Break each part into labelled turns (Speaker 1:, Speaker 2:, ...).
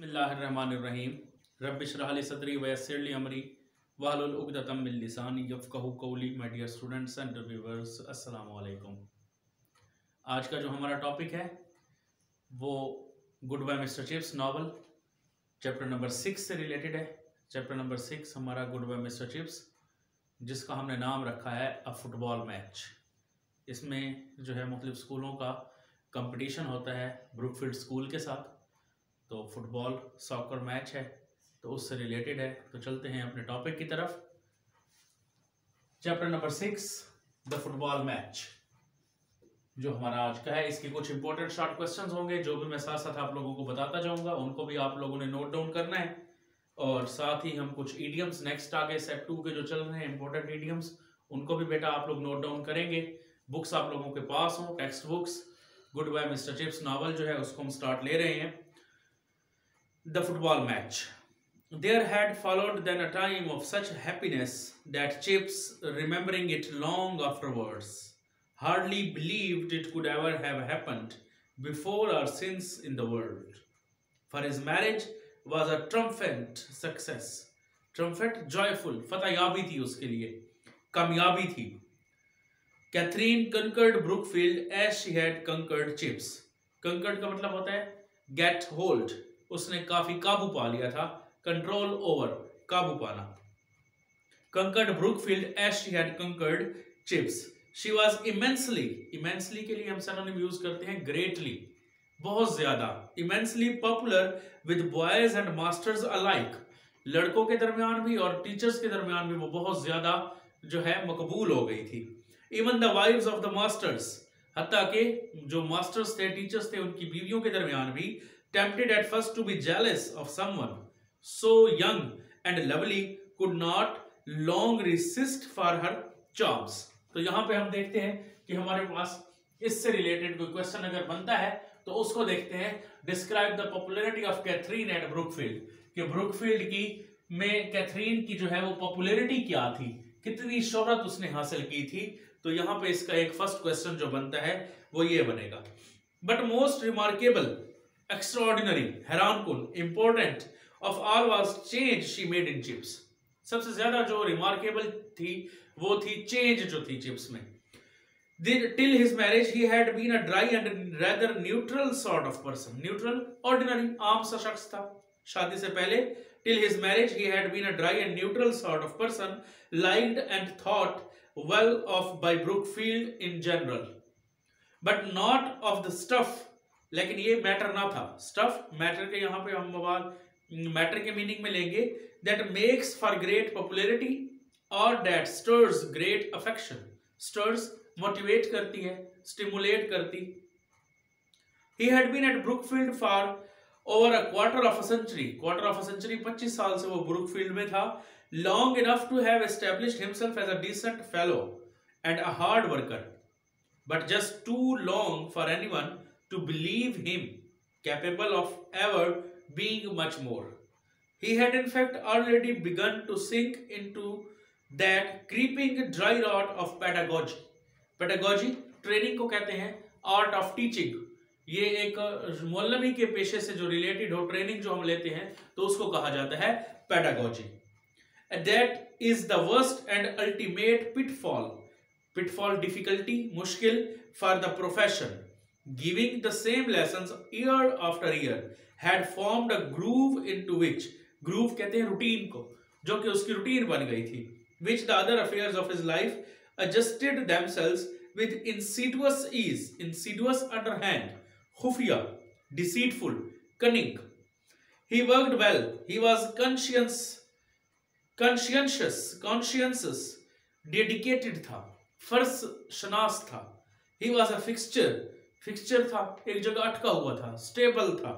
Speaker 1: बिस्मिल्लाहिर्रहमानिर्रहीम रब्बिश्रह ली सदरी वयस्सिर ली अमरी वहलुल उक़दतम मिन लिसानी यफ़क़हू क़ौली। My dear students and viewers, अस्सलामु अलैकुम। आज का जो हमारा टॉपिक है वो good bye mister Chips novel chapter number 6 से रिलेटेड है। चैप्टर नंबर 6 हमारा गुड बाय मिस्टर चिप्स, जिसका हमने नाम रखा है अ फुटबॉल मैच। इसमें जो है मुख्तलिफ स्कूलों का कंपटीशन होता है ब्रुकफील्ड स्कूल के साथ, तो फुटबॉल सॉकर मैच है, तो उससे रिलेटेड है। तो चलते हैं अपने टॉपिक की तरफ। Chapter number 6 the football match जो हमारा आज का है, इसके कुछ इंपॉर्टेंट शॉर्ट क्वेश्चंस होंगे जो भी मैं साथ साथ आप लोगों को बताता जाऊंगा, उनको भी आप लोगों ने नोट डाउन करना है। और साथ ही हम कुछ इडियम्स नेक्स्ट आगे सेट 2 के जो चल रहे हैं इंपॉर्टेंट इडियम्स, उनको भी बेटा आप लोग नोट डाउन करेंगे। बुक्स आप लोगों के पास हो, textbooks. Good bye mister Chips novel जो है उसको हम स्टार्ट ले रहे हैं। The football match. There had followed then a time of such happiness that Chips, remembering it long afterwards, hardly believed it could ever have happened before or since in the world. For his marriage was a triumphant success. Triumphant, joyful, फतहयाबी थी उसके लिए, कामयाबी थी। Catherine conquered Brookfield as she had conquered Chips. Conquered का मतलब होता है get hold. उसने काफी काबू पा लिया था, कंट्रोल ओवर, काबू पाना। Conquered Brookfield as she had conquered Chips. She was immensely, immensely के लिए हम सिनोनिम यूज करते हैं ग्रेटली, बहुत ज्यादा। Immensely popular with boys and masters alike, लड़कों के दरमियान भी और टीचर्स के दरमियान भी वो बहुत ज्यादा जो है मकबूल हो गई थी। Even the wives of the masters, हत्ता के जो मास्टर्स थे, टीचर्स थे, उनकी बीवियों के दरमियान भी tempted at first to be jealous of someone so young and lovely could not long resist for her charms. तो यहाँ पे हम देखते हैं कि हमारे पास इससे रिलेटेड कोई क्वेश्चन अगर बनता है तो उसको देखते हैं। Describe the popularity of Catherine at Brookfield, कि ब्रुकफील्ड की में कैथरीन की जो है वो पॉपुलैरिटी क्या थी, कितनी शोहरत उसने हासिल की थी। तो यहाँ पे इसका एक फर्स्ट क्वेश्चन जो बनता है वो ये बनेगा। बट मोस्ट रिमार्केबल, एक्स्ट्राऑर्डिनरी, हैरानकुन, important of all was change she made in Chips. सबसे ज्यादा जो रिमार्केबल थी वो थी चेंज जो थी चिप्स में। Till his marriage he had been a dry and rather neutral sort of person. Neutral, ordinary, आम सा शख्स था शादी से पहले। Till his marriage he had been a dry and neutral sort of person, liked and thought well of by Brookfield in general, but not of the stuff. लेकिन ये matter ना था। स्टफ, मैटर के यहाँ पे हम मैटर के meaning में लेंगे। That makes for great popularity और that stirs great affection. Stirs motivate करती है, स्टिमुलेट करती। He had been at Brookfield for over a quarter of a century. Quarter of a century, 25 साल से वो ब्रुकफील्ड में था। Long enough to have established himself as a decent fellow and a hard worker, but just too long for anyone to believe him capable of ever being much more. He had in fact already begun to sink into that creeping dry rot of pedagogy. Pedagogy training को कहते हैं, art of teaching. ये एक मौलवी के पेशे से जो रिलेटेड हो, ट्रेनिंग जो हम लेते हैं तो उसको कहा जाता है pedagogy. That is the worst and ultimate pitfall. Pitfall, difficulty, मुश्किल, for the profession. Giving the same lessons year after year had formed a groove into which, groove कहते हैं रूटीन को, जो कि उसकी रूटीन बन गई थी, which the other affairs of his life adjusted themselves with insidious ease. Insidious, underhand, खुफिया, deceitful, cunning. He worked well. He was conscientious, dedicated था, फर्ज शनास था। He was a फिक्सचर था, एक जगह अटका हुआ था, स्टेबल था।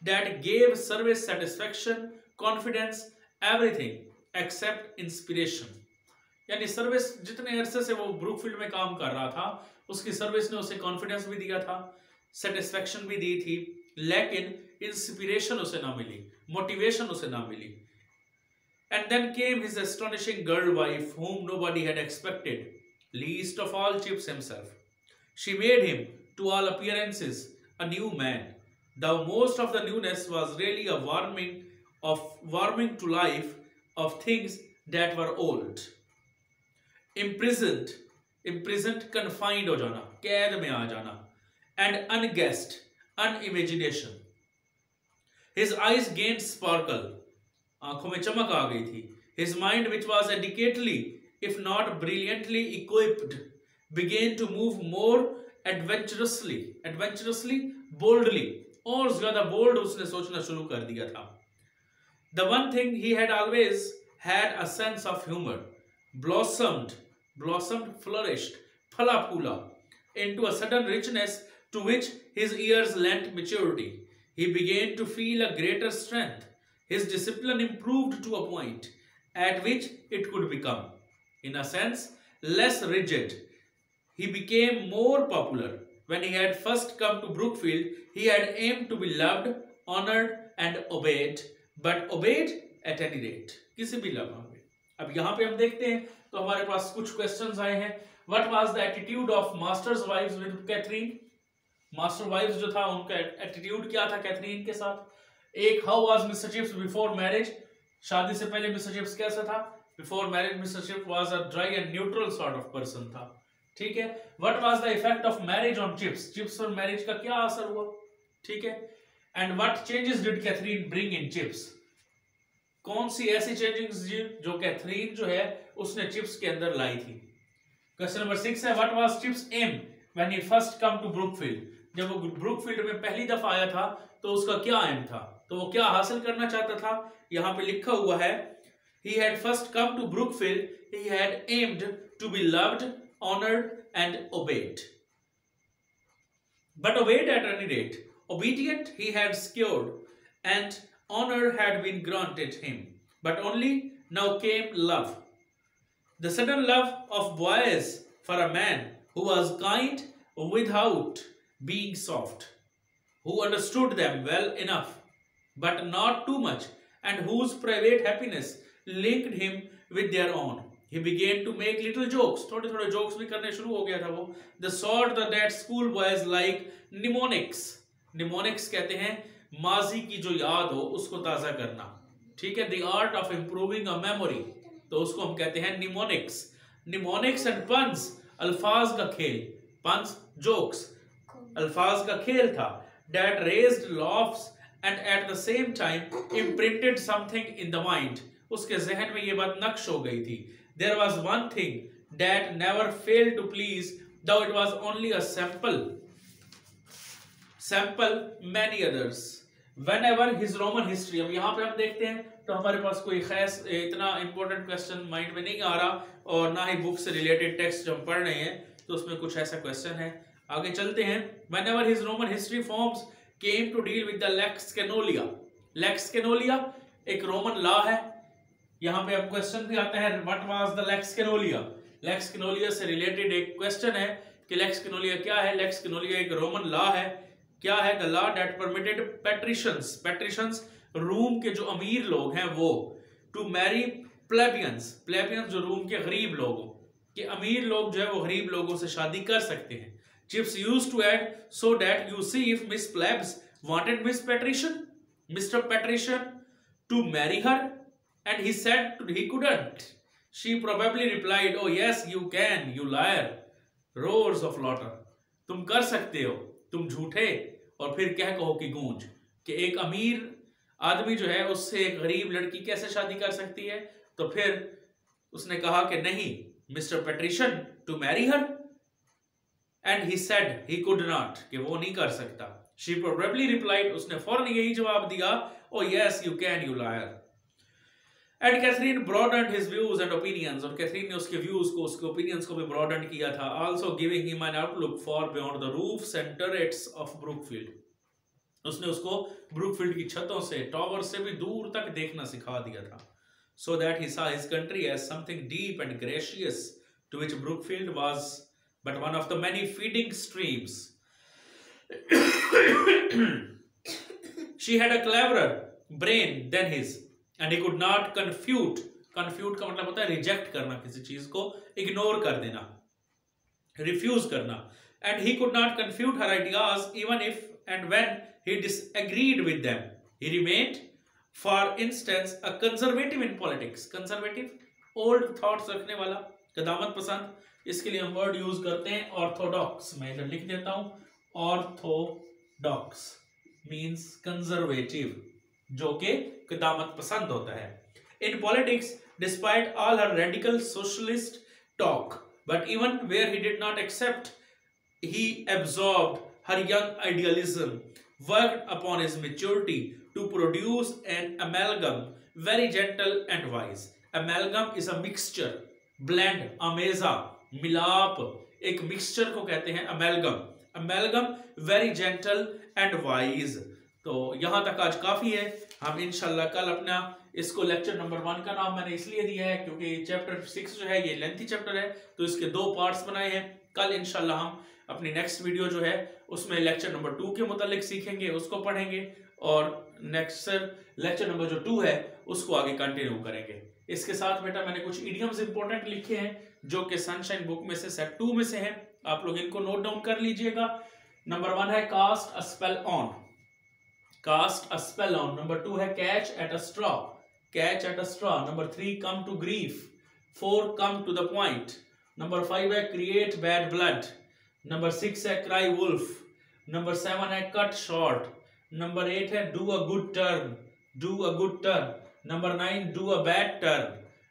Speaker 1: That gave service satisfaction, confidence, everything except inspiration. यानी सर्विस, जितने अरसे से वो ब्रुकफील्ड में काम कर रहा था, उसकी सर्विस ने उसे कॉन्फिडेंस भी दिया था, सेटिस्फैक्शन भी दी थी, लेकिन इंस्पिरेशन उसे ना मिली, मोटिवेशन उसे ना मिली। And then came his astonishing girl wife whom nobody had expected, least of all Chips himself. She made him, to all appearances, a new man. The most of the newness was really a warming to life of things that were old. Imprisoned, imprisoned confined हो जाना, कैद में आ जाना, and unguessed, unimagination. His eyes gained sparkle, आंखों में चमक आ गई थी. His mind, which was adequately, if not brilliantly equipped, began to move more adventurously, boldly. और ज्यादा bold उसने सोचना शुरू कर दिया था. The one thing he had always had a sense of humor, blossomed, flourished, phala phula, into a sudden richness to which his years lent maturity. He began to feel a greater strength. His discipline improved to a point at which it could become, in a sense, less rigid. He became more popular. When he had first come to Brookfield, he had aimed to be loved, honored and obeyed, but obeyed at any rate. किसी भी level में. अब यहाँ पे हम देखते हैं तो हमारे पास कुछ questions आए हैं. What was the attitude of master's wives with Catherine? Master wives जो था उनका एटीट्यूड क्या था कैथरीन के साथ. एक, how was Mr Chips before marriage. शादी से पहले मिस्टर चिप्स कैसा था. Before marriage Mr Chips was a dry and neutral sort of person था. ठीक है. What was the effect of marriage on Chips. Chips और मैरिज का क्या असर हुआ. ठीक है. And what changes did Catherine bring in Chips. कौन सी ऐसी चेंजेस जो कैथरीन जो है उसने चिप्स के अंदर लाई थी. क्वेश्चन नंबर 6 है, what was Chips aim when he first come to Brookfield. जब वो ब्रुकफील्ड में पहली दफा आया था तो उसका क्या एम था, तो वो क्या हासिल करना चाहता था. यहां पे लिखा हुआ है, he had first come to Brookfield, he had aimed to be loved, honored and obeyed. But obeyed at any rate. Obedient he had secured and honor had been granted him. But only now came love. The sudden love of boys for a man who was kind without being soft, who understood them well enough but not too much, and whose private happiness linked him with their own. He began to make little jokes. थोड़े थोड़े jokes भी करने शुरू हो गया था वो. The sort that school boys like mnemonics. Mnemonics कहते हैं माजी की जो याद हो उसको ताजा करना. ठीक है. The art of improving a memory, तो उसको हम कहते हैं mnemonics. Mnemonics and puns, अल्फाज का खेल. Puns, jokes, अल्फाज का खेल था. That raised laughs and at the same time imprinted something in the mind. उसके जहन में ये बात नक्श हो गई थी. There was one thing that never failed to please, though it was only a sample many others. Whenever his Roman history, अब यहाँ पे हम देखते हैं तो हमारे पास कोई खास इतना इंपॉर्टेंट क्वेश्चन माइंड में नहीं आ रहा और ना ही बुक से रिलेटेड टेक्स्ट जो हम पढ़ रहे हैं तो उसमें कुछ ऐसा क्वेश्चन है. आगे चलते हैं. Whenever his Roman history forms came to deal with the lex canolia. Lex canolia एक रोमन लॉ है. यहाँ पे अब क्वेश्चन भी आता है, what was the lex canolia. lex canolia से रिलेटेड एक क्वेश्चन है कि lex canolia क्या है. lex canolia एक रोमन लॉ है. क्या है. the law that permitted patricians room के जो अमीर लोग हैं वो to marry plebeians जो रूम के गरीब लोगों के अमीर लोग जो है वो गरीब लोगों से शादी कर सकते हैं. Chips used to add, so that you see if Miss Plebs wanted Mr. Patrician to marry her, and he said he couldn't. She probably replied, oh yes you can, you liar. Roars of laughter. तुम कर सकते हो, तुम झूठे. और फिर क्या कहो कि गूंज. कि एक अमीर आदमी जो है उससे एक गरीब लड़की कैसे शादी कर सकती है. तो फिर उसने कहा कि नहीं, Mr. Patrician to marry her. And he said he could not, कि वो नहीं कर सकता. She probably replied, उसने फौरन यही जवाब दिया, oh yes you can, you liar. And Catherine broadened his views and opinions, और कैथरीन ने उसके views को, उसके opinions को भी broaden किया था, also giving him an outlook far beyond the roofs and turrets of Brookfield. उसने उसको ब्रुकफील्ड की छतों से, टॉवर से भी दूर तक देखना सिखा दिया था. So that he saw his country as something deep and gracious, to which Brookfield was but one of the many feeding streams. She had a cleverer brain than his, and he could not confute का मतलब होता है reject करना, किसी चीज को ignore कर देना, रिफ्यूज करना. And he could not confute her ideas even if and when he disagreed with them. He remained, for instance, a conservative in politics. Conservative, old thoughts रखने वाला, कदामत पसंद. इसके लिए हम वर्ड यूज करते हैं ऑर्थोडॉक्स. मैं इधर लिख देता हूं, ऑर्थोडॉक्स मीन्स कंजर्वेटिव, जो कि कदामत पसंद होता है. In politics, despite all her radical socialist talk, but even where he did not accept, he absorbed her young idealism, worked upon his maturity to produce an amalgam, very gentle and wise. Amalgam is a mixture, blend, ameza, मिलाप, एक mixture को कहते हैं amalgam. Amalgam, very gentle and wise. तो यहां तक आज काफी है. हम इंशाल्लाह कल अपना इसको लेक्चर नंबर 1 का नाम मैंने इसलिए दिया है क्योंकि चैप्टर 6 जो है ये लेंथी चैप्टर है, तो इसके 2 पार्ट्स बनाए हैं. कल इंशाल्लाह हम अपनी नेक्स्ट वीडियो जो है उसमें लेक्चर नंबर 2 के मुतालिक सीखेंगे, उसको पढ़ेंगे, और नेक्स्ट लेक्चर नंबर जो 2 है उसको आगे कंटिन्यू करेंगे. इसके साथ बेटा मैंने कुछ इडियम्स इंपॉर्टेंट लिखे हैं जो कि सनशाइन बुक में से सेट 2 में से हैं. आप लोग इनको नोट डाउन कर लीजिएगा. नंबर 1 है cast a spell on. Cast a spell on. Number 2 है catch at a straw. Catch at a straw. Number 3 come to grief. 4 come to the point. Number 5 है क्रिएट बैड ब्लड. नंबर 6 है cry wolf. Number 7 है cut short. Number 8 है do a good turn. Do a good turn. Number 9 do a bad turn.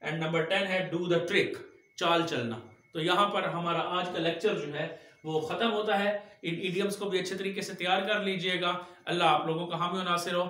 Speaker 1: And number 10 है do the trick, चाल चलना. तो यहाँ पर हमारा आज का लेक्चर जो है वो खत्म होता है. इन इडियम्स को भी अच्छे तरीके से तैयार कर लीजिएगा. अल्लाह आप लोगों का हामी और नासिर हो.